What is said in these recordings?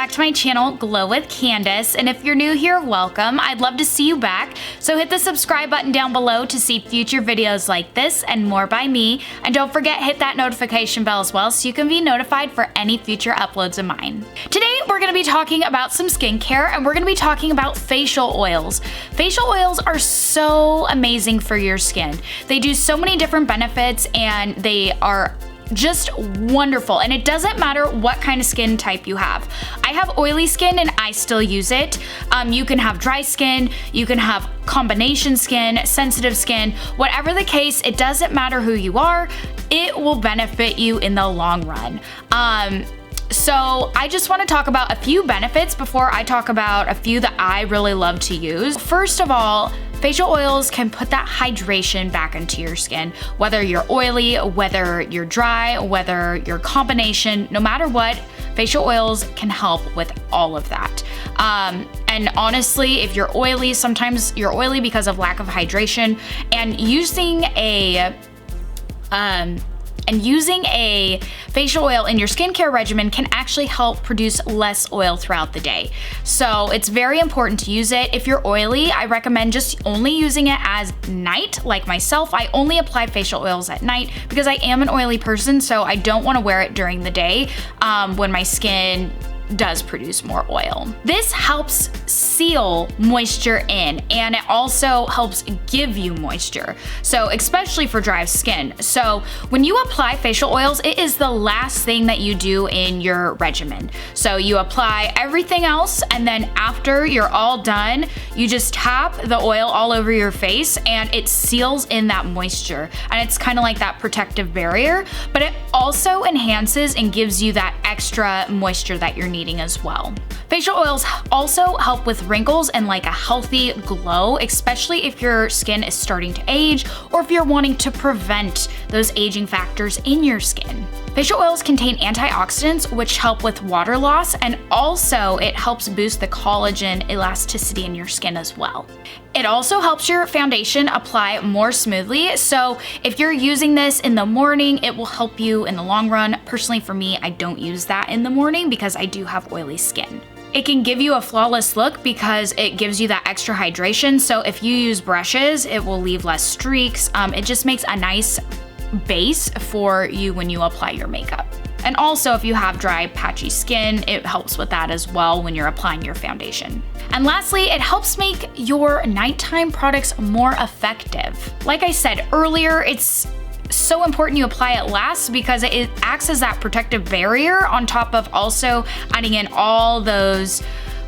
back to my channel, Glow with Candace, and if you're new here, welcome. I'd love to see you back, so hit the subscribe button down below to see future videos like this and more by me, and don't forget, hit that notification bell as well so you can be notified for any future uploads of mine. Today, we're going to be talking about some skincare, and we're going to be talking about facial oils. Facial oils are so amazing for your skin. They do so many different benefits, and they are just wonderful, and it doesn't matter what kind of skin type you have. I have oily skin and I still use it. You can have dry skin, you can have combination skin, sensitive skin, whatever the case, it doesn't matter who you are, it will benefit you in the long run. So I just want to talk about a few benefits before I talk about a few that I really love to use. First of all, facial oils can put that hydration back into your skin. Whether you're oily, whether you're dry, whether you're combination, no matter what, facial oils can help with all of that. And honestly, if you're oily, sometimes you're oily because of lack of hydration, and using a facial oil in your skincare regimen can actually help produce less oil throughout the day. So it's very important to use it. If you're oily, I recommend just only using it as night. Like myself, I only apply facial oils at night because I am an oily person, so I don't want to wear it during the day when my skin does produce more oil. This helps seal moisture in, and it also helps give you moisture, so especially for dry skin. So when you apply facial oils, it is the last thing that you do in your regimen. So you apply everything else, and then after you're all done, you just tap the oil all over your face and it seals in that moisture, and it's kind of like that protective barrier, but it also enhances and gives you that extra moisture that you're needing as well. Facial oils also help with wrinkles and like a healthy glow, especially if your skin is starting to age or if you're wanting to prevent those aging factors in your skin. Facial oils contain antioxidants which help with water loss, and also it helps boost the collagen elasticity in your skin as well. It also helps your foundation apply more smoothly, so if you're using this in the morning, it will help you in the long run. Personally, for me, I don't use that in the morning because I do have oily skin. It can give you a flawless look because it gives you that extra hydration, so if you use brushes, it will leave less streaks. It just makes a nice base for you when you apply your makeup. And also, if you have dry, patchy skin, it helps with that as well when you're applying your foundation. And lastly, it helps make your nighttime products more effective. Like I said earlier, it's so important you apply it last because it acts as that protective barrier on top of also adding in all those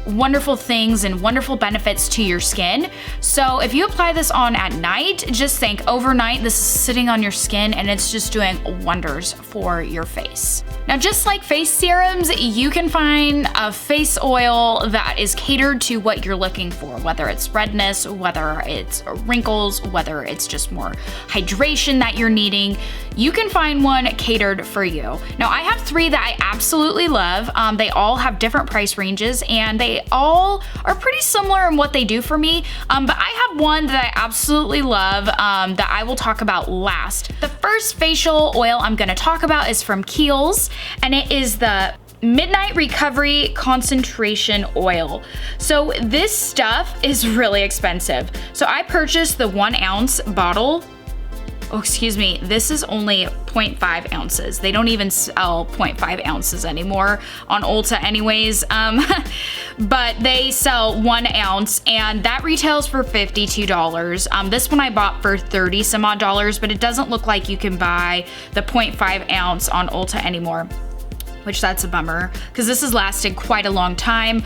wonderful things and wonderful benefits to your skin. So if you apply this on at night, just think overnight this is sitting on your skin and it's just doing wonders for your face. Now, just like face serums, you can find a face oil that is catered to what you're looking for, whether it's redness, whether it's wrinkles, whether it's just more hydration that you're needing. You can find one catered for you. Now, I have 3 that I absolutely love. They all have different price ranges, and they all are pretty similar in what they do for me, but I have one that I absolutely love that I will talk about last. The first facial oil I'm going to talk about is from Kiehls, and it is the Midnight Recovery Concentration Oil. So this stuff is really expensive. So I purchased the 1 ounce bottle. Oh, excuse me, this is only 0.5 ounces. They don't even sell 0.5 ounces anymore on Ulta anyways, but they sell 1 ounce, and that retails for $52. This one I bought for 30 some odd dollars, but it doesn't look like you can buy the 0.5 ounce on Ulta anymore, which that's a bummer because this has lasted quite a long time.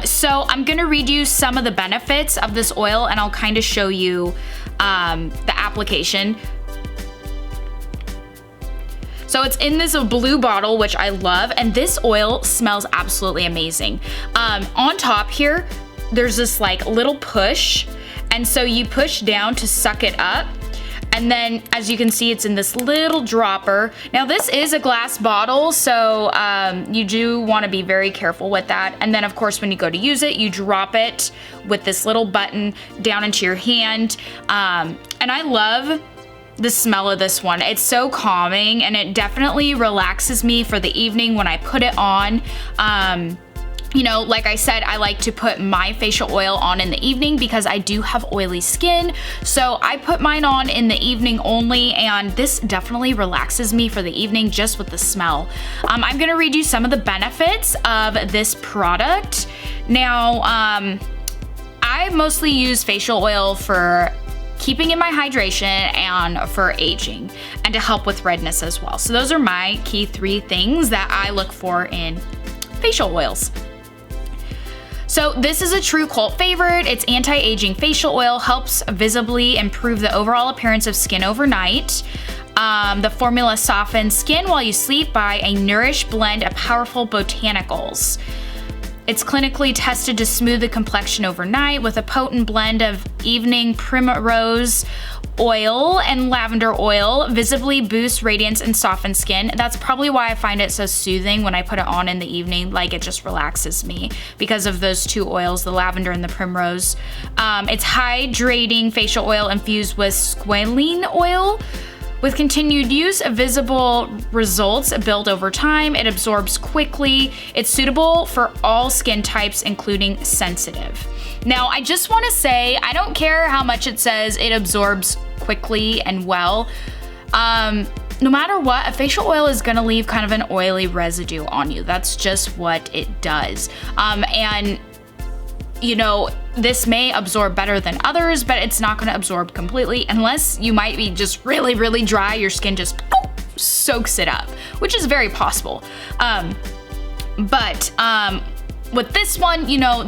So I'm gonna read you some of the benefits of this oil, and I'll kind of show you the application. So it's in this blue bottle, which I love, and this oil smells absolutely amazing. On top here, there's this like little push, and so you push down to suck it up. And then, as you can see, it's in this little dropper. Now, this is a glass bottle, so you do want to be very careful with that. And then, of course, when you go to use it, you drop it with this little button down into your hand. And I love the smell of this one. It's so calming, and it definitely relaxes me for the evening when I put it on. You know, like I said, I like to put my facial oil on in the evening because I do have oily skin. So I put mine on in the evening only, and this definitely relaxes me for the evening just with the smell. I'm gonna read you some of the benefits of this product. Now, I mostly use facial oil for keeping in my hydration and for aging and to help with redness as well. So those are my key 3 things that I look for in facial oils. So this is a true cult favorite. It's anti-aging facial oil, helps visibly improve the overall appearance of skin overnight. The formula softens skin while you sleep by a nourished blend of powerful botanicals. It's clinically tested to smooth the complexion overnight with a potent blend of evening primrose oil and lavender oil, visibly boosts radiance and softens skin. That's probably why I find it so soothing when I put it on in the evening. Like, it just relaxes me because of those 2 oils, the lavender and the primrose. It's hydrating facial oil infused with squalene oil. With continued use, visible results build over time. It absorbs quickly. It's suitable for all skin types, including sensitive. Now, I just want to say, I don't care how much it says it absorbs quickly and well. No matter what, a facial oil is going to leave kind of an oily residue on you. That's just what it does. And you know, this may absorb better than others, but it's not going to absorb completely unless you might be just really, really dry. Your skin just soaks it up, which is very possible. But with this one, you know,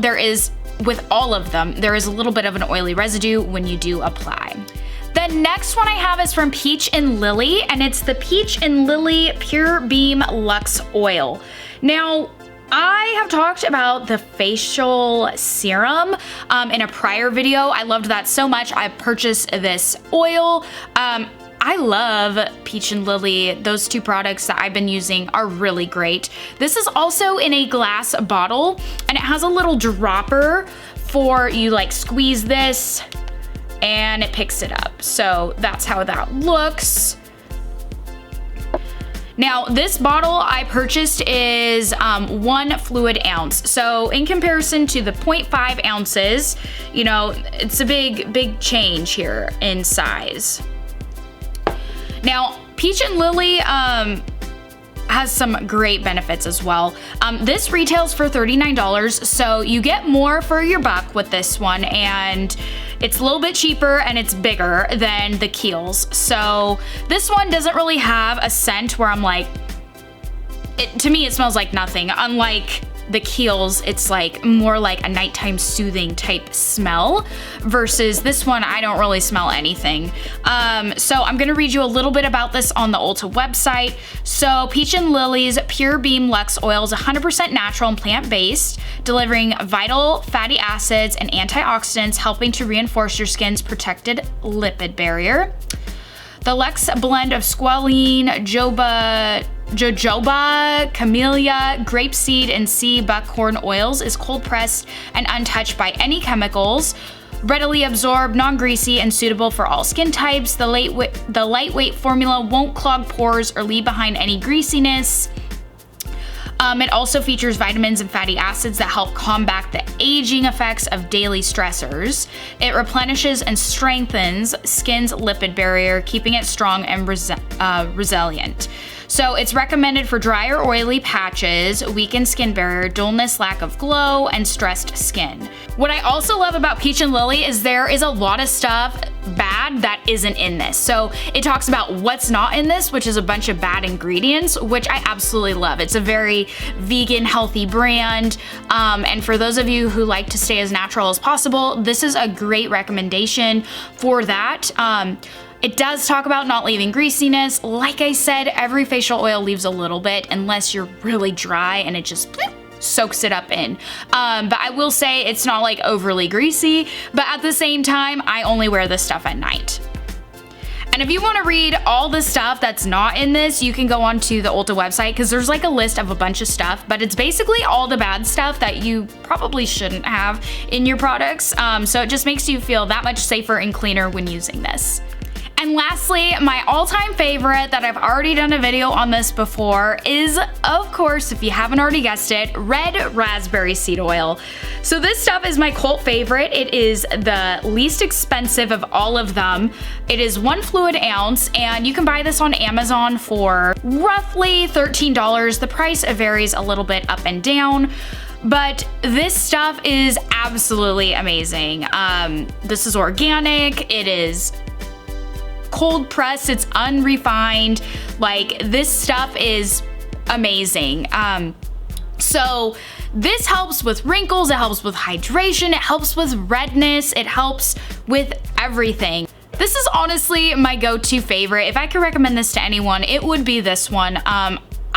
with all of them, there is a little bit of an oily residue when you do apply. The next one I have is from Peach and Lily, and it's the Peach and Lily Pure Beam Luxe Oil. Now, I have talked about the facial serum in a prior video. I loved that so much. I purchased this oil. I love Peach and Lily. Those 2 products that I've been using are really great. This is also in a glass bottle, and it has a little dropper for you, like squeeze this and it picks it up. So that's how that looks. Now, this bottle I purchased is 1 fluid ounce. So in comparison to the 0.5 ounces, you know, it's a big change here in size. Now, Peach and Lily has some great benefits as well. This retails for $39, so you get more for your buck with this one, and it's a little bit cheaper and it's bigger than the Kiehls. So this one doesn't really have a scent where I'm like, to me it smells like nothing. Unlike the Kiehls, it's like more like a nighttime soothing type smell, versus this one, I don't really smell anything. So I'm gonna read you a little bit about this on the Ulta website. So Peach and Lily's Pure Beam Luxe Oil is 100% natural and plant-based, delivering vital fatty acids and antioxidants, helping to reinforce your skin's protected lipid barrier. The Luxe blend of squalene, jojoba, camellia, grapeseed, and sea buckhorn oils is cold pressed and untouched by any chemicals, readily absorbed, non-greasy, and suitable for all skin types. The lightweight formula won't clog pores or leave behind any greasiness. It also features vitamins and fatty acids that help combat the aging effects of daily stressors. It replenishes and strengthens skin's lipid barrier, keeping it strong and resilient. So it's recommended for dry or oily patches, weakened skin barrier, dullness, lack of glow, and stressed skin. What I also love about Peach and Lily is there is a lot of stuff bad that isn't in this. So it talks about what's not in this, which is a bunch of bad ingredients, which I absolutely love. It's a very vegan, healthy brand. And for those of you who like to stay as natural as possible, this is a great recommendation for that. It does talk about not leaving greasiness. Like I said, every facial oil leaves a little bit unless you're really dry and it just soaks it up in. But I will say it's not like overly greasy, but at the same time, I only wear this stuff at night. And if you want to read all the stuff that's not in this, you can go onto the Ulta website because there's like a list of a bunch of stuff, but it's basically all the bad stuff that you probably shouldn't have in your products. So it just makes you feel that much safer and cleaner when using this. And lastly, my all-time favorite that I've already done a video on this before is, of course, if you haven't already guessed it, red raspberry seed oil. So this stuff is my cult favorite. It is the least expensive of all of them. It is 1 fluid ounce, and you can buy this on Amazon for roughly $13. The price varies a little bit up and down, but this stuff is absolutely amazing. This is organic. It is cold pressed, it's unrefined. Like, this stuff is amazing. So this helps with wrinkles, it helps with hydration, it helps with redness, it helps with everything. This is honestly my go-to favorite. If I could recommend this to anyone, it would be this one.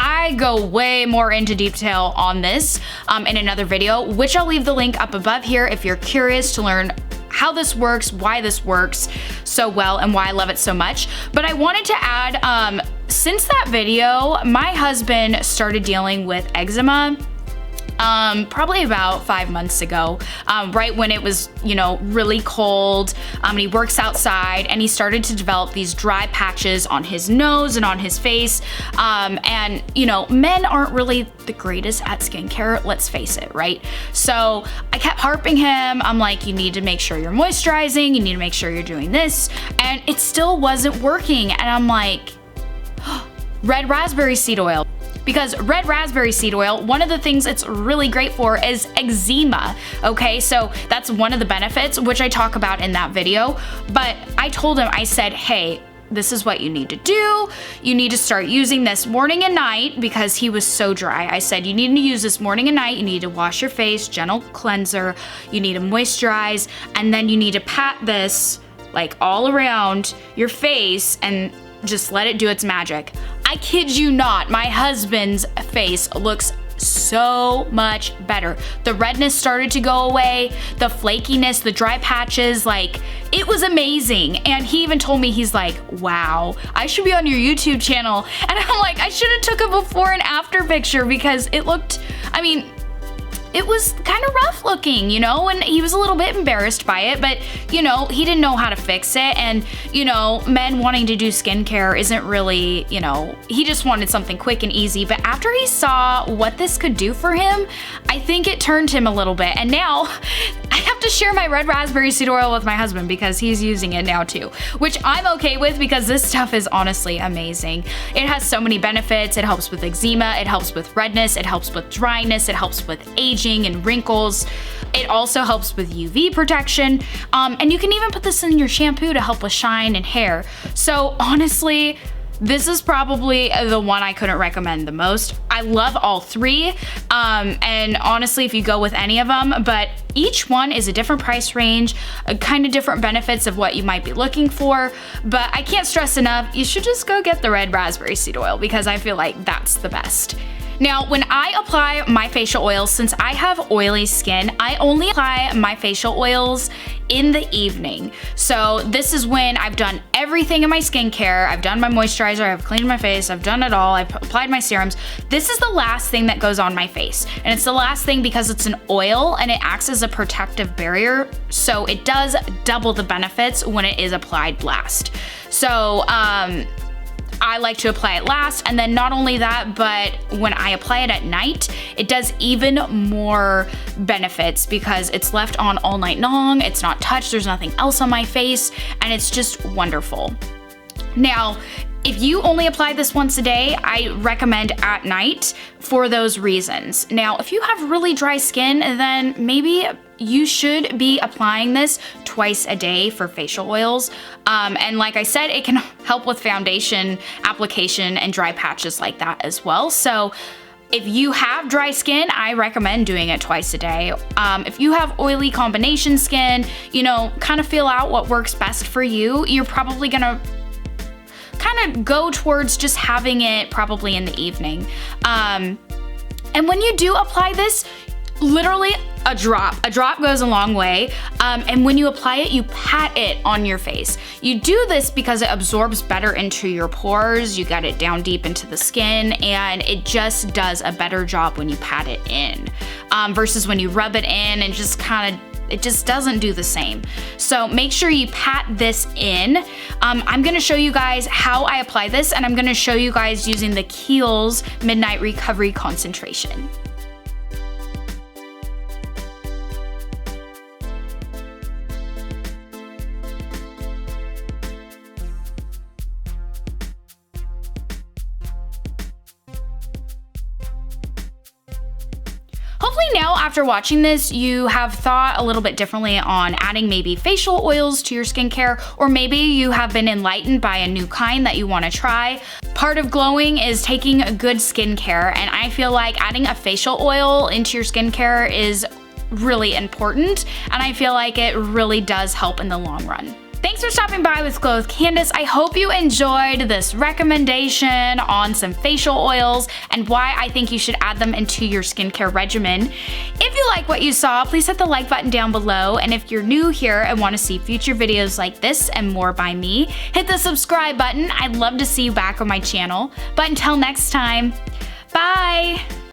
I go way more into detail on this in another video, which I'll leave the link up above here if you're curious to learn how this works, why this works so well, and why I love it so much. But I wanted to add, since that video, my husband started dealing with eczema probably about 5 months ago, right when it was, you know, really cold. And he works outside, and he started to develop these dry patches on his nose and on his face. And you know, men aren't really the greatest at skincare, let's face it, right? So I kept harping him. I'm like, you need to make sure you're moisturizing, you need to make sure you're doing this, and it still wasn't working. And I'm like, red raspberry seed oil. Because red raspberry seed oil, one of the things it's really great for is eczema, okay? So that's one of the benefits, which I talk about in that video. But I told him, I said, hey, this is what you need to do. You need to start using this morning and night, because he was so dry. I said, you need to use this morning and night. You need to wash your face, gentle cleanser. You need to moisturize, and then you need to pat this like all around your face and just let it do its magic. I kid you not, my husband's face looks so much better. The redness started to go away, the flakiness, the dry patches, like, it was amazing. And he even told me, he's like, wow, I should be on your YouTube channel. And I'm like, I should have took a before and after picture, because it looked, I mean, it was kind of rough looking, you know, and he was a little bit embarrassed by it, but you know, he didn't know how to fix it. And you know, men wanting to do skincare isn't really, you know, he just wanted something quick and easy. But after he saw what this could do for him, I think it turned him a little bit. And now I have to share my red raspberry seed oil with my husband, because he's using it now too, which I'm okay with, because this stuff is honestly amazing. It has so many benefits. It helps with eczema, it helps with redness, it helps with dryness, it helps with aging and wrinkles. It also helps with UV protection, and you can even put this in your shampoo to help with shine and hair. So honestly, this is probably the one I couldn't recommend the most. I love all three, and honestly, if you go with any of them, but each one is a different price range, kind of different benefits of what you might be looking for. But I can't stress enough, you should just go get the red raspberry seed oil, because I feel like that's the best. Now, when I apply my facial oils, since I have oily skin, I only apply my facial oils in the evening. So this is when I've done everything in my skincare. I've done my moisturizer, I've cleaned my face, I've done it all, I've applied my serums. This is the last thing that goes on my face. And it's the last thing because it's an oil and it acts as a protective barrier. So it does double the benefits when it is applied last. So, I like to apply it last, and then not only that, but when I apply it at night, it does even more benefits, because it's left on all night long, it's not touched, there's nothing else on my face, and it's just wonderful. Now, if you only apply this once a day, I recommend at night for those reasons. Now, if you have really dry skin, then maybe you should be applying this twice a day for facial oils. And like I said, it can help with foundation application and dry patches like that as well. So if you have dry skin, I recommend doing it twice a day. If you have oily combination skin, you know, kind of feel out what works best for you. You're probably gonna kind of go towards just having it probably in the evening. And when you do apply this, literally a drop goes a long way. And when you apply it, you pat it on your face. You do this because it absorbs better into your pores, you get it down deep into the skin, and it just does a better job when you pat it in, versus when you rub it in and just kind of It just doesn't do the same. So make sure you pat this in. I'm gonna show you guys how I apply this, and I'm gonna show you guys using the Kiehls Midnight Recovery Concentration. Hopefully now, after watching this, you have thought a little bit differently on adding maybe facial oils to your skincare, or maybe you have been enlightened by a new kind that you want to try. Part of glowing is taking a good skincare, and I feel like adding a facial oil into your skincare is really important, and I feel like it really does help in the long run. Thanks for stopping by with Glow with Candace. I hope you enjoyed this recommendation on some facial oils and why I think you should add them into your skincare regimen. If you like what you saw, please hit the like button down below. And if you're new here and want to see future videos like this and more by me, hit the subscribe button. I'd love to see you back on my channel. But until next time, bye!